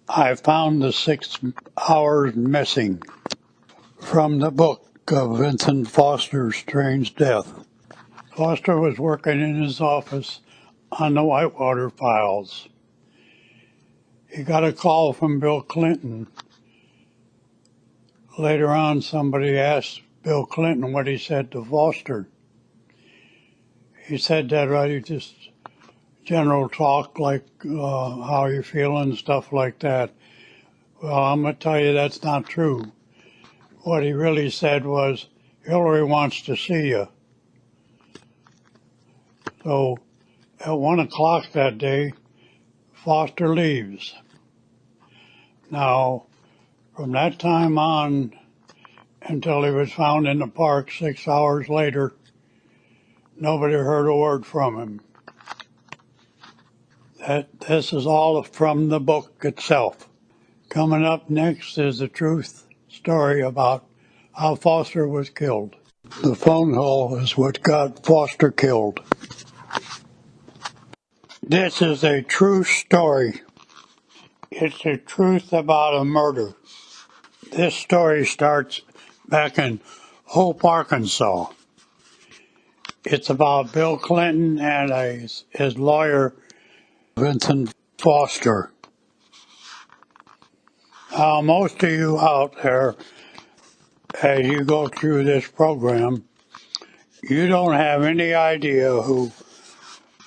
I found the 6 hours missing from the book of Vincent Foster's Strange Death. Foster was working in his office on the Whitewater files. He got a call from Bill Clinton. Later on, somebody asked Bill Clinton what he said to Foster. He said that, right, just general talk like how you feeling, stuff like that. Well, I'm going to tell you that's not true. What he really said was, Hillary wants to see you. So at 1 o'clock that day, Foster leaves. Now, from that time on until he was found in the park 6 hours later, nobody heard a word from him. This is all from the book itself. Coming up next is the truth story about how Foster was killed. The phone call is what got Foster killed. This is a true story. It's the truth about a murder. This story starts back in Hope, Arkansas. It's about Bill Clinton and his lawyer, Vincent Foster. Now, most of you out there, as you go through this program, you don't have any idea who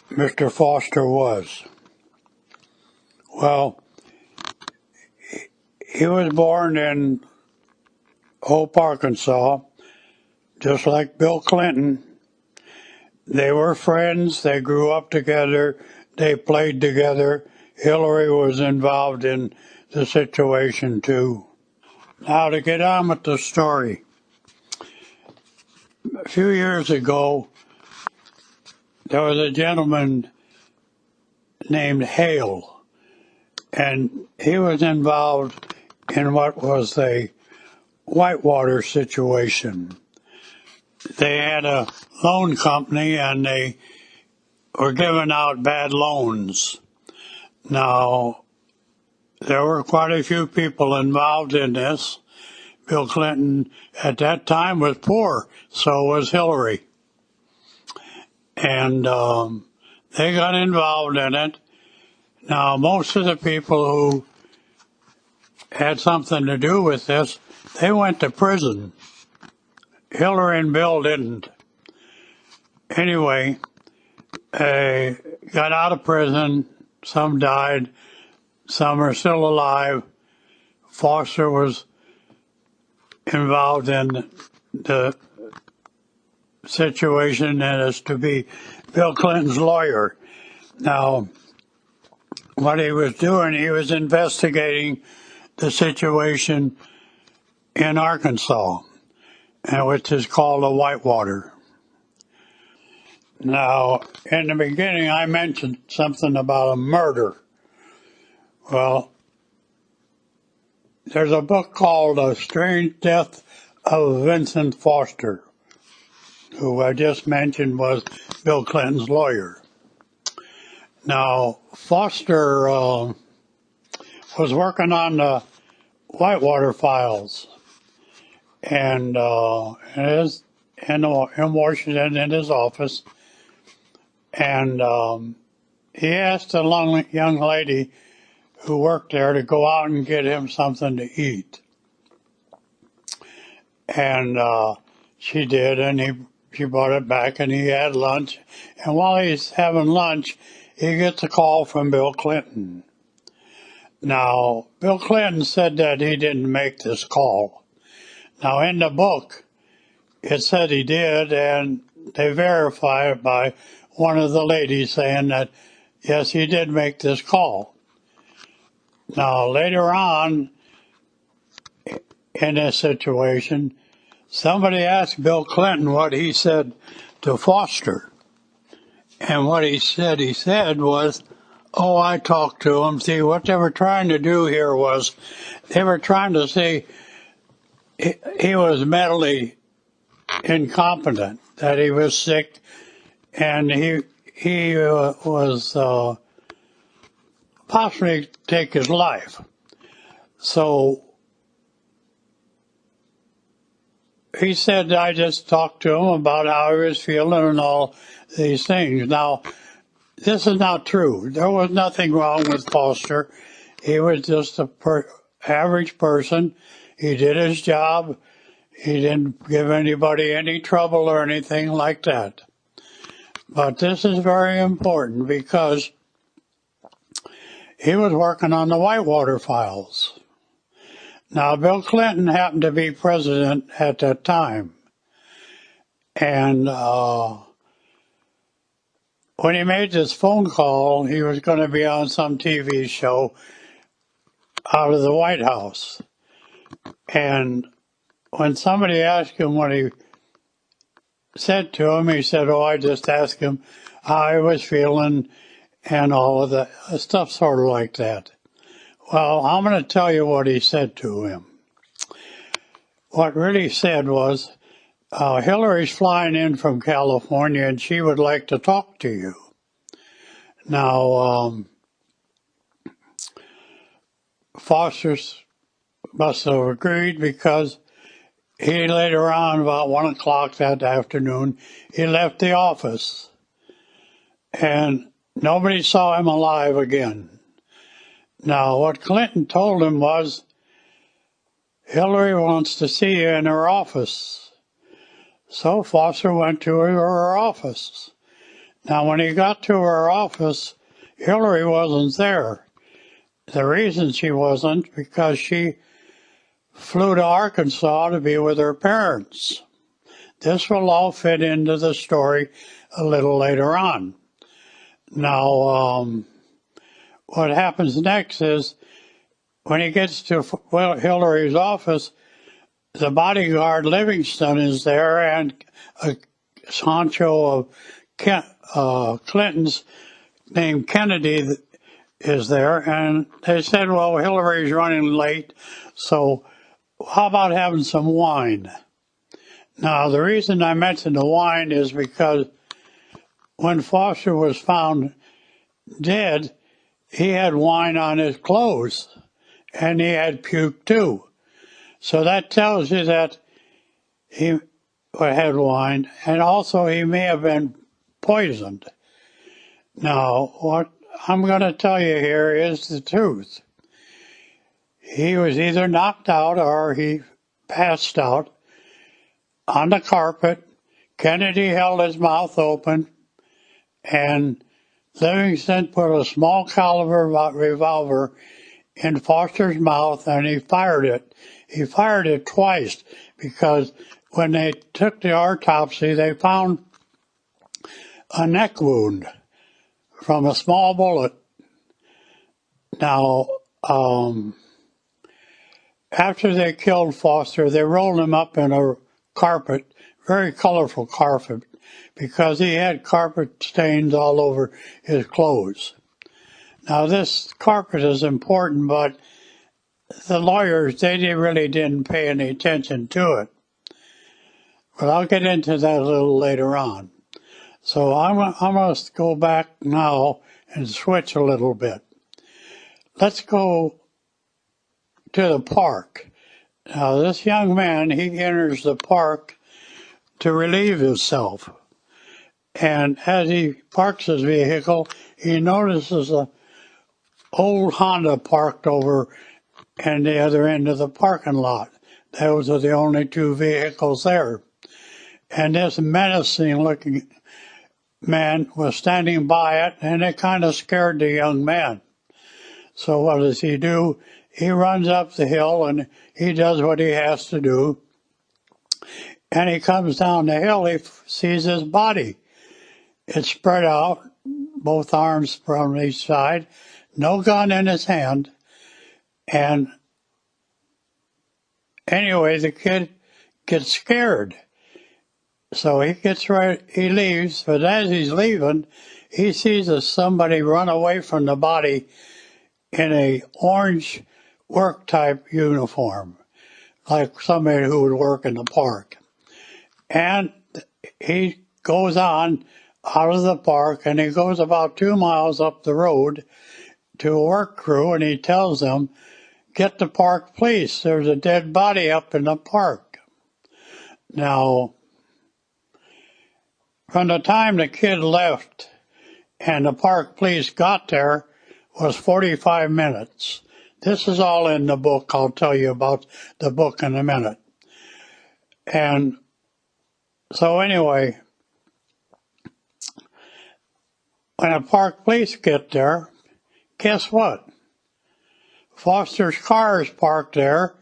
Mr. Foster was. Well, he was born in Hope, Arkansas, just like Bill Clinton. They were friends, they grew up together, they played together. Hillary was involved in the situation too. Now to get on with the story. A few years ago, there was a gentleman named Hale, and he was involved in what was a Whitewater situation. They had a loan company and they were giving out bad loans. Now, there were quite a few people involved in this. Bill Clinton at that time was poor, so was Hillary. And they got involved in it. Now, most of the people who had something to do with this, they went to prison. Hillary and Bill didn't. Anyway, they got out of prison. Some died. Some are still alive. Foster was involved in the situation and is to be Bill Clinton's lawyer. Now, what he was doing, he was investigating the situation in Arkansas, which is called the Whitewater. Now, in the beginning, I mentioned something about a murder. Well, there's a book called The Strange Death of Vincent Foster, who I just mentioned was Bill Clinton's lawyer. Now, Foster was working on the Whitewater files, and in Washington in his office, and he asked a young lady who worked there to go out and get him something to eat. And she did, and she brought it back, and he had lunch. And while he's having lunch, he gets a call from Bill Clinton. Now, Bill Clinton said that he didn't make this call. Now, in the book, it said he did, and they verify it by one of the ladies saying that, yes, he did make this call. Now, later on in this situation, somebody asked Bill Clinton what he said to Foster. And what he said was, oh, I talked to him. See, what they were trying to do here was they were trying to say he was mentally incompetent, that he was sick, and he was possibly take his life. So he said I just talked to him about how he was feeling and all these things. Now, this is not true. There was nothing wrong with Foster. He was just a average person. He did his job. He didn't give anybody any trouble or anything like that. But this is very important because he was working on the Whitewater files. Now, Bill Clinton happened to be president at that time. And when he made this phone call, he was going to be on some TV show out of the White House. And when somebody asked him what he said to him, he said, "Oh, I just asked him how he was feeling and all of the stuff sort of like that." Well, I'm going to tell you what he said to him. What really said was, Hillary's flying in from California and she would like to talk to you. Now, Foster must have agreed because he later on, about 1 o'clock that afternoon, he left the office and nobody saw him alive again. Now, what Clinton told him was, Hillary wants to see you in her office. So Foster went to her office. Now, when he got to her office, Hillary wasn't there. The reason she wasn't, because she flew to Arkansas to be with her parents. This will all fit into the story a little later on. Now, what happens next is, when he gets to Hillary's office, the bodyguard Livingston is there, and a honcho of Clinton's named Kennedy is there, and they said, well, Hillary's running late, so how about having some wine? Now, the reason I mentioned the wine is because when Foster was found dead, he had wine on his clothes, and he had puke too. So that tells you that he had wine, and also he may have been poisoned. Now, what I'm going to tell you here is the truth. He was either knocked out or he passed out on the carpet. Kennedy held his mouth open, and Livingston put a small caliber revolver in Foster's mouth, and he fired it. He fired it twice because when they took the autopsy, they found a neck wound from a small bullet. Now, after they killed Foster, they rolled him up in a carpet, very colorful carpet, because he had carpet stains all over his clothes. Now, this carpet is important, but the lawyers, they really didn't pay any attention to it. But I'll get into that a little later on. So I'm going to go back now and switch a little bit. Let's go to the park. Now, this young man, he enters the park to relieve himself. And as he parks his vehicle, he notices a old Honda parked over at the other end of the parking lot. Those are the only two vehicles there. And this menacing-looking man was standing by it, and it kind of scared the young man. So what does he do? He runs up the hill, and he does what he has to do. And he comes down the hill, he sees his body. It's spread out, both arms from each side, no gun in his hand. And anyway, the kid gets scared. So he leaves, but as he's leaving, he sees somebody run away from the body in a orange work type uniform, like somebody who would work in the park. And he goes on out of the park, and he goes about 2 miles up the road to a work crew, and he tells them, get the park police. There's a dead body up in the park. Now, from the time the kid left and the park police got there was 45 minutes. This is all in the book. I'll tell you about the book in a minute. And so anyway, when the park police get there, guess what? Foster's car is parked there.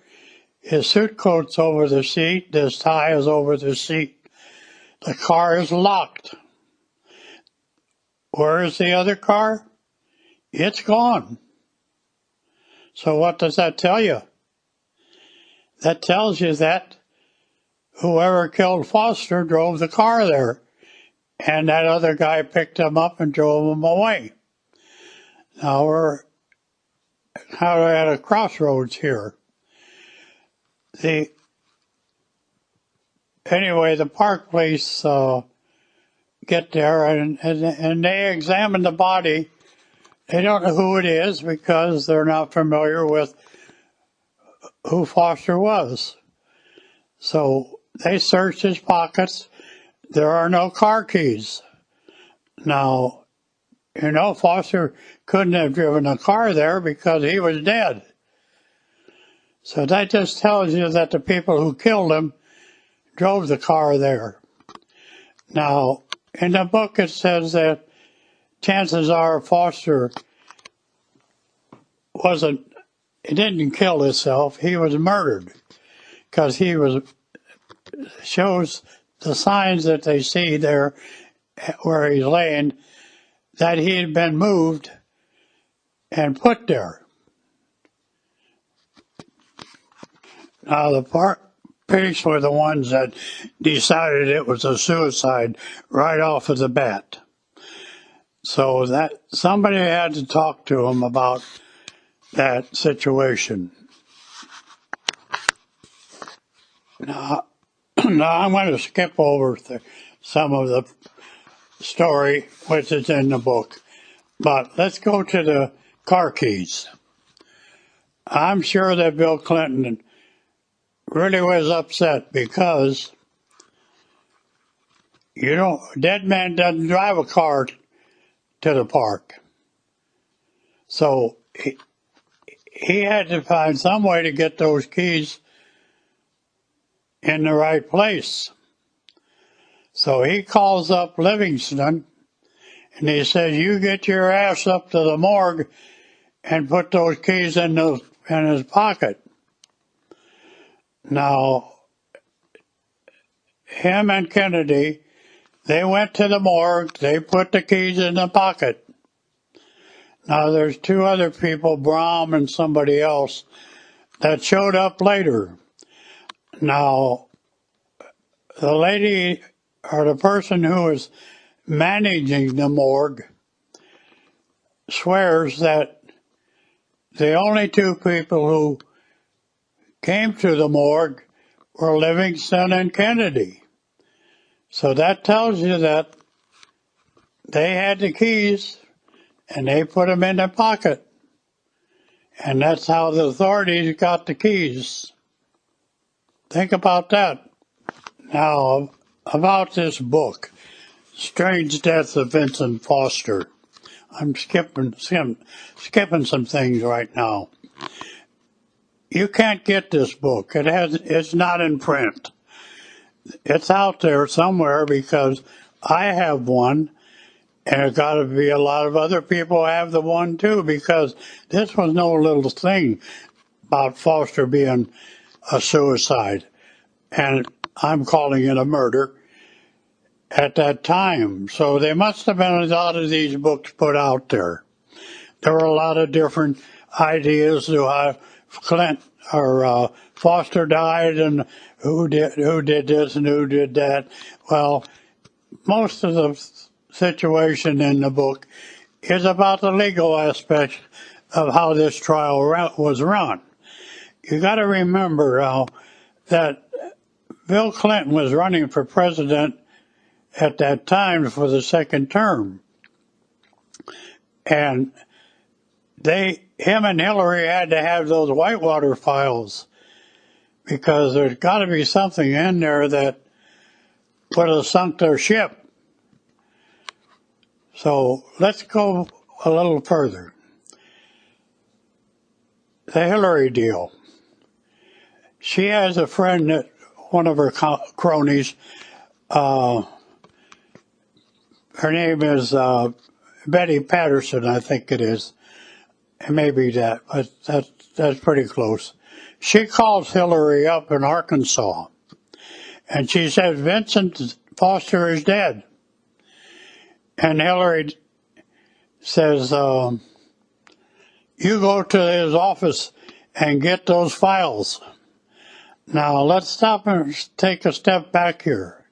His suit coat's over the seat. His tie is over the seat. The car is locked. Where is the other car? It's gone. So what does that tell you? That tells you that whoever killed Foster drove the car there, and that other guy picked him up and drove him away. Now we're kind of at a crossroads here. Anyway, the park police get there and they examine the body. They don't know who it is because they're not familiar with who Foster was. So they searched his pockets. There are no car keys. Now, you know, Foster couldn't have driven a car there because he was dead. So that just tells you that the people who killed him drove the car there. Now, in the book it says that chances are Foster didn't kill himself, he was murdered. Because shows the signs that they see there where he's laying, that he had been moved and put there. Now the park police were the ones that decided it was a suicide right off of the bat. So that somebody had to talk to him about that situation. Now I'm going to skip over some of the story which is in the book, but let's go to the car keys. I'm sure that Bill Clinton really was upset because, you know, a dead man doesn't drive a car to the park. So he had to find some way to get those keys in the right place. So he calls up Livingston and he says, you get your ass up to the morgue and put those keys in his pocket. Now, him and Kennedy, they went to the morgue, they put the keys in the pocket. Now there's two other people, Brom and somebody else, that showed up later. Now, the lady or the person who was managing the morgue swears that the only two people who came to the morgue were Livingston and Kennedy. So that tells you that they had the keys and they put them in their pocket. And that's how the authorities got the keys. Think about that. Now, about this book, Strange Death of Vincent Foster. I'm skipping some things right now. You can't get this book. It's not in print. It's out there somewhere because I have one, and there's got to be a lot of other people who have the one too, because this was no little thing about Foster being a suicide, and I'm calling it a murder at that time. So there must have been a lot of these books put out there. There were a lot of different ideas to how Foster died and who did this and who did that. Well, most of the situation in the book is about the legal aspect of how this trial was run. You got to remember now that Bill Clinton was running for president at that time for the second term, and they him and Hillary had to have those Whitewater files because there's got to be something in there that would have sunk their ship. So let's go a little further. The Hillary deal. She has a friend that one of her cronies, her name is Betty Patterson, I think it is. It may be that, but that's pretty close. She calls Hillary up in Arkansas, and she says Vincent Foster is dead. And Hillary says, you go to his office and get those files. Now, let's stop and take a step back here.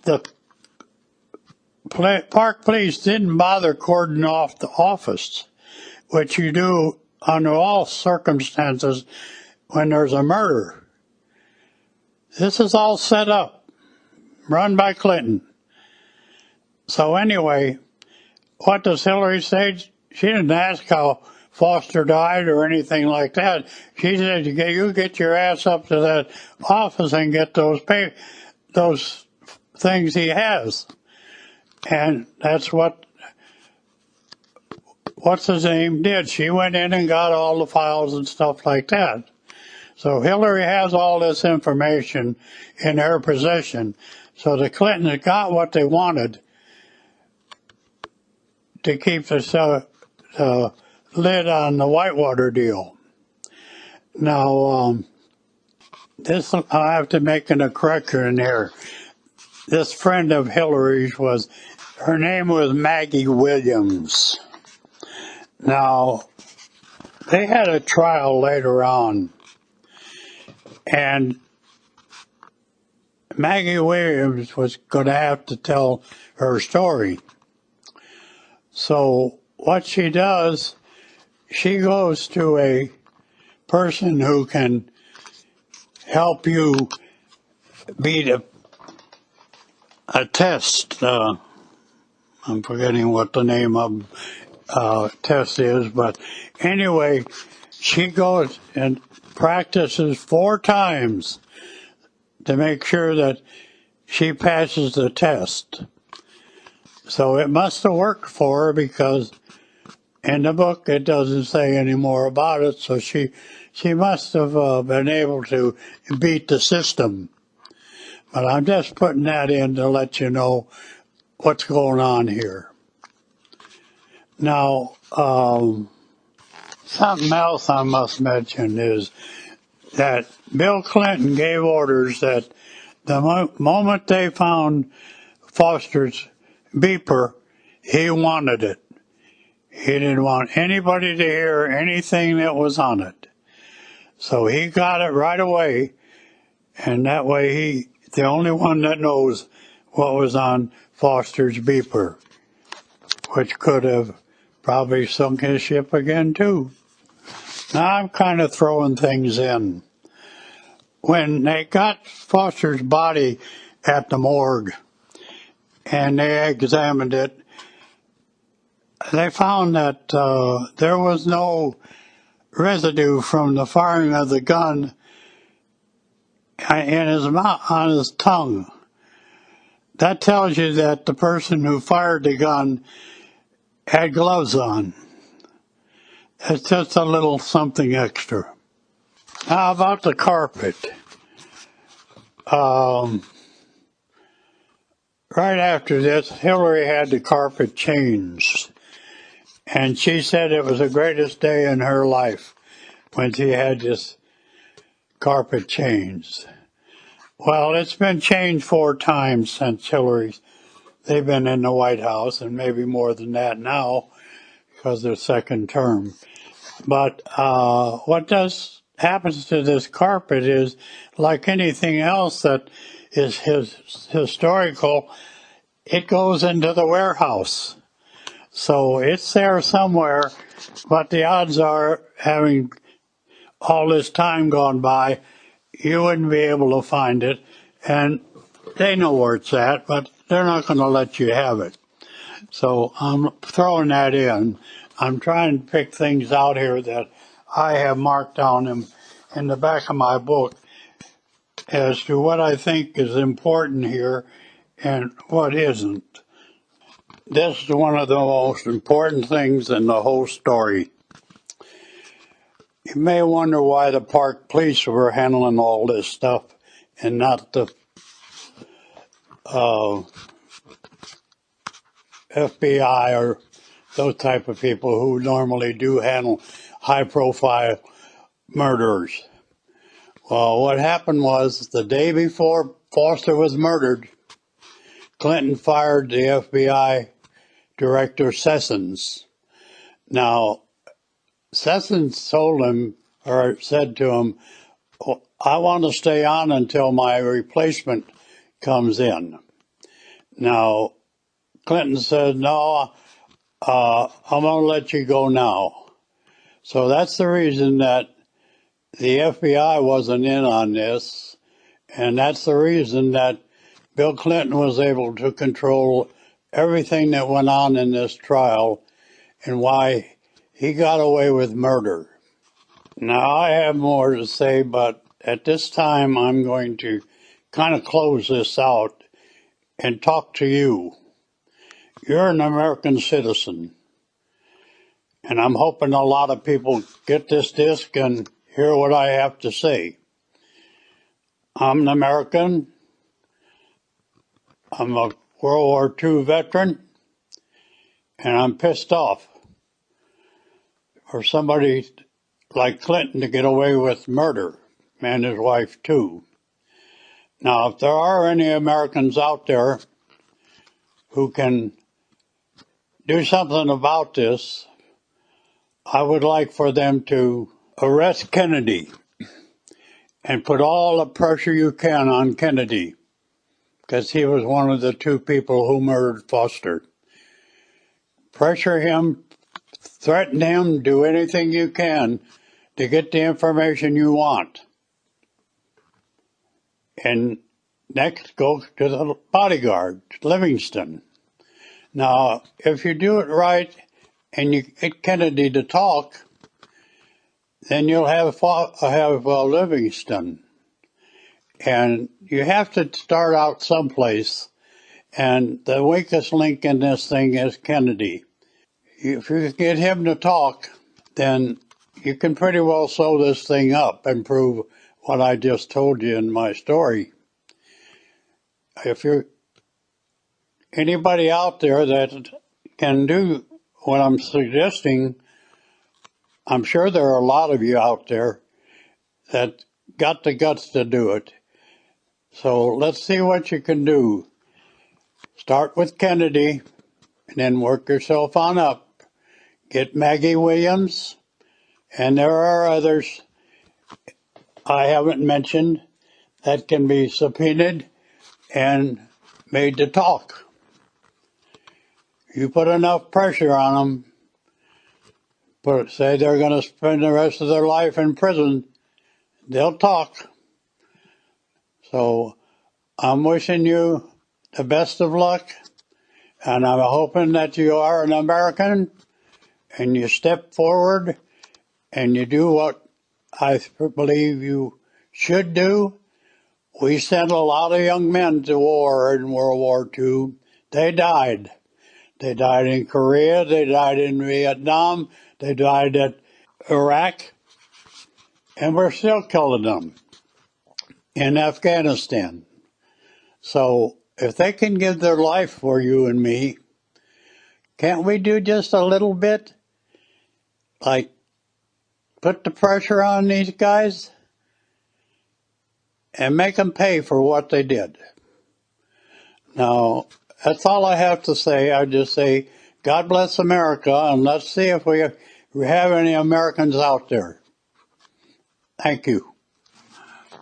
The Park Police didn't bother cordoning off the office, which you do under all circumstances when there's a murder. This is all set up, run by Clinton. So anyway, what does Hillary say? She didn't ask how Foster died or anything like that. She said, you get your ass up to that office and get those things he has. And that's what's his name did. She went in and got all the files and stuff like that. So Hillary has all this information in her possession. So the Clintons got what they wanted to keep the lid on the Whitewater deal. Now, I have to make a correction here. This friend of Hillary's her name was Maggie Williams. Now, they had a trial later on, and Maggie Williams was going to have to tell her story. So what she does, she goes to a person who can help you beat a test. I'm forgetting what the name of test is, but anyway, she goes and practices 4 times to make sure that she passes the test. So it must have worked for her because in the book it doesn't say any more about it, so she must have been able to beat the system. But I'm just putting that in to let you know what's going on here. Now, something else I must mention is that Bill Clinton gave orders that the moment they found Foster's beeper, he wanted it. He didn't want anybody to hear anything that was on it. So he got it right away, and that way he's the only one that knows what was on Foster's beeper, which could have probably sunk his ship again too. Now I'm kind of throwing things in. When they got Foster's body at the morgue and they examined it, they found that there was no residue from the firing of the gun in his mouth, on his tongue. That tells you that the person who fired the gun had gloves on. It's just a little something extra. How about the carpet? Right after this, Hillary had the carpet changed. And she said it was the greatest day in her life when she had this carpet changed. Well, it's been changed 4 times since they've been in the White House, and maybe more than that now because they're second term. But what happens to this carpet is, like anything else that is historical, it goes into the warehouse. So it's there somewhere, but the odds are, having all this time gone by, you wouldn't be able to find it. And they know where it's at, but they're not going to let you have it. So I'm throwing that in. I'm trying to pick things out here that I have marked down in the back of my book as to what I think is important here and what isn't. This is one of the most important things in the whole story. You may wonder why the park police were handling all this stuff and not the FBI or those type of people who normally do handle high-profile murderers. Well, what happened was the day before Foster was murdered, Clinton fired the FBI director Sessions. Now, Sessions told him, or said to him, I want to stay on until my replacement comes in. Now, Clinton said, no, I'm going to let you go now. So that's the reason that the FBI wasn't in on this, and that's the reason that Bill Clinton was able to control everything that went on in this trial and why he got away with murder. Now, I have more to say, but at this time I'm going to kind of close this out and talk to you. You're an American citizen, and I'm hoping a lot of people get this disc and hear what I have to say. I'm an American. I'm a World War II veteran, and I'm pissed off for somebody like Clinton to get away with murder, and his wife too. Now, if there are any Americans out there who can do something about this, I would like for them to arrest Kennedy and put all the pressure you can on Kennedy, because he was one of the two people who murdered Foster. Pressure him, threaten him, do anything you can to get the information you want. And next, go to the bodyguard, Livingston. Now, if you do it right and you get Kennedy to talk, then you'll have Livingston. And you have to start out someplace, and the weakest link in this thing is Kennedy. If you get him to talk, then you can pretty well sew this thing up and prove what I just told you in my story. If you're anybody out there that can do what I'm suggesting, I'm sure there are a lot of you out there that got the guts to do it. So let's see what you can do. Start with Kennedy and then work yourself on up. Get Maggie Williams, and there are others I haven't mentioned that can be subpoenaed and made to talk. You put enough pressure on them, say they're going to spend the rest of their life in prison, they'll talk. So I'm wishing you the best of luck, and I'm hoping that you are an American and you step forward and you do what I believe you should do. We sent a lot of young men to war in World War II. They died. They died in Korea. They died in Vietnam. They died at Iraq. And we're still killing them in Afghanistan. So if they can give their life for you and me, can't we do just a little bit? Like, put the pressure on these guys and make them pay for what they did. Now, that's all I have to say. I just say, God bless America, and let's see if we have any Americans out there. Thank you.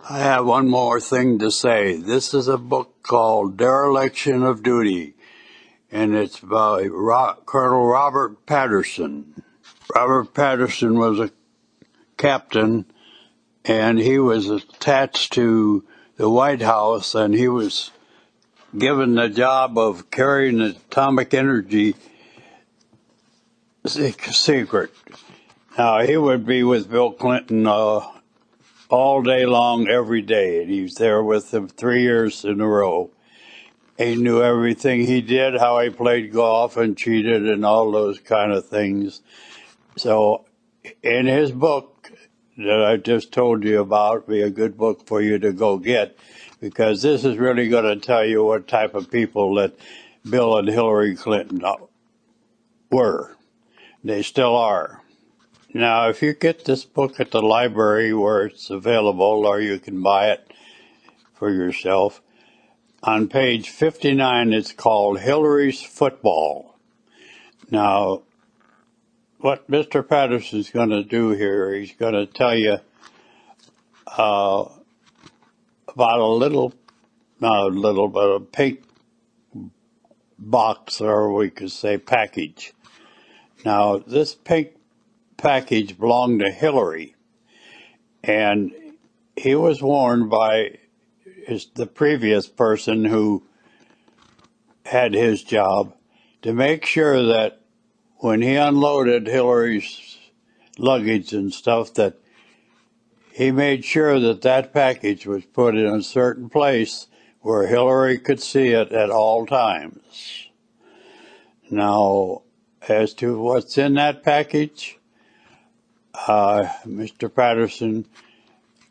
I have one more thing to say. This is a book called Dereliction of Duty, and it's by Colonel Robert Patterson. Robert Patterson was a captain, and he was attached to the White House, and he was given the job of carrying atomic energy secret. Now, he would be with Bill Clinton all day long, every day, and he was there with him 3 years in a row. He knew everything he did, how he played golf and cheated and all those kind of things. So in his book that I just told you about, be a good book for you to go get, because this is really going to tell you what type of people that Bill and Hillary Clinton were. They still are. Now, if you get this book at the library where it's available, or you can buy it for yourself, on page 59, it's called Hillary's Football. Now, what Mr. Patterson's going to do here, he's going to tell you about a little, not a little, but a pink box, or we could say package. Now, this pink package belonged to Hillary, and he was warned by the previous person who had his job to make sure that when he unloaded Hillary's luggage and stuff, that he made sure that that package was put in a certain place where Hillary could see it at all times. Now, as to what's in that package, Mr. Patterson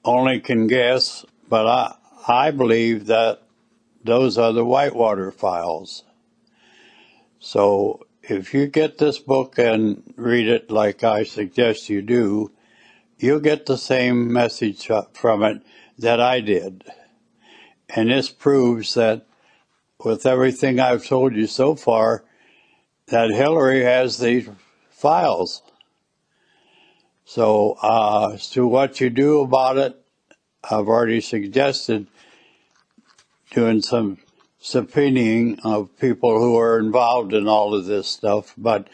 only can guess, but I believe that those are the Whitewater files. So if you get this book and read it like I suggest you do, you'll get the same message from it that I did. And this proves that with everything I've told you so far, that Hillary has these files. So as to what you do about it, I've already suggested doing some subpoenaing of people who are involved in all of this stuff. But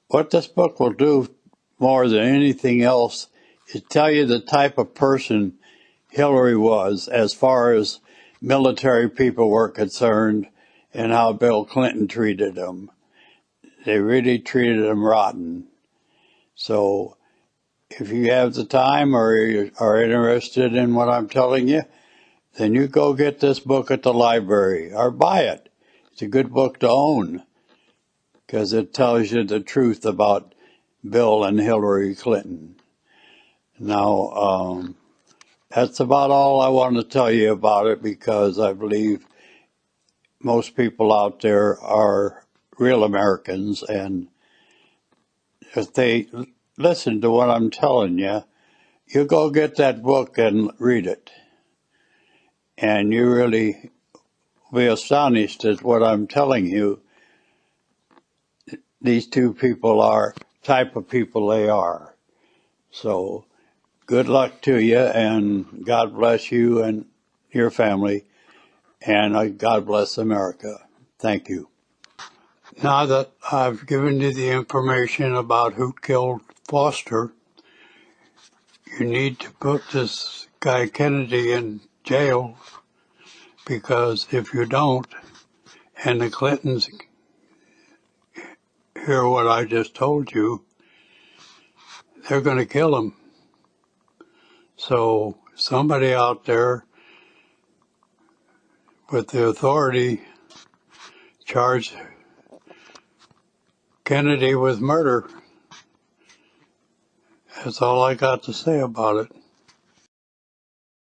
what this book will do more than anything else is tell you the type of person Hillary was as far as military people were concerned, and how Bill Clinton treated them. They really treated them rotten. So if you have the time or you are interested in what I'm telling you, then you go get this book at the library or buy it. It's a good book to own because it tells you the truth about Bill and Hillary Clinton. Now, that's about all I want to tell you about it, because I believe most people out there are real Americans, and if they listen to what I'm telling you, you go get that book and read it. And you really be astonished at what I'm telling you. These two people are type of people they are. So good luck to you, and God bless you and your family, and God bless America. Thank you. Now that I've given you the information about who killed Foster, you need to put this guy Kennedy in jail, because if you don't, and the Clintons hear what I just told you, they're going to kill him. So somebody out there with the authority charged Kennedy with murder. That's all I got to say about it.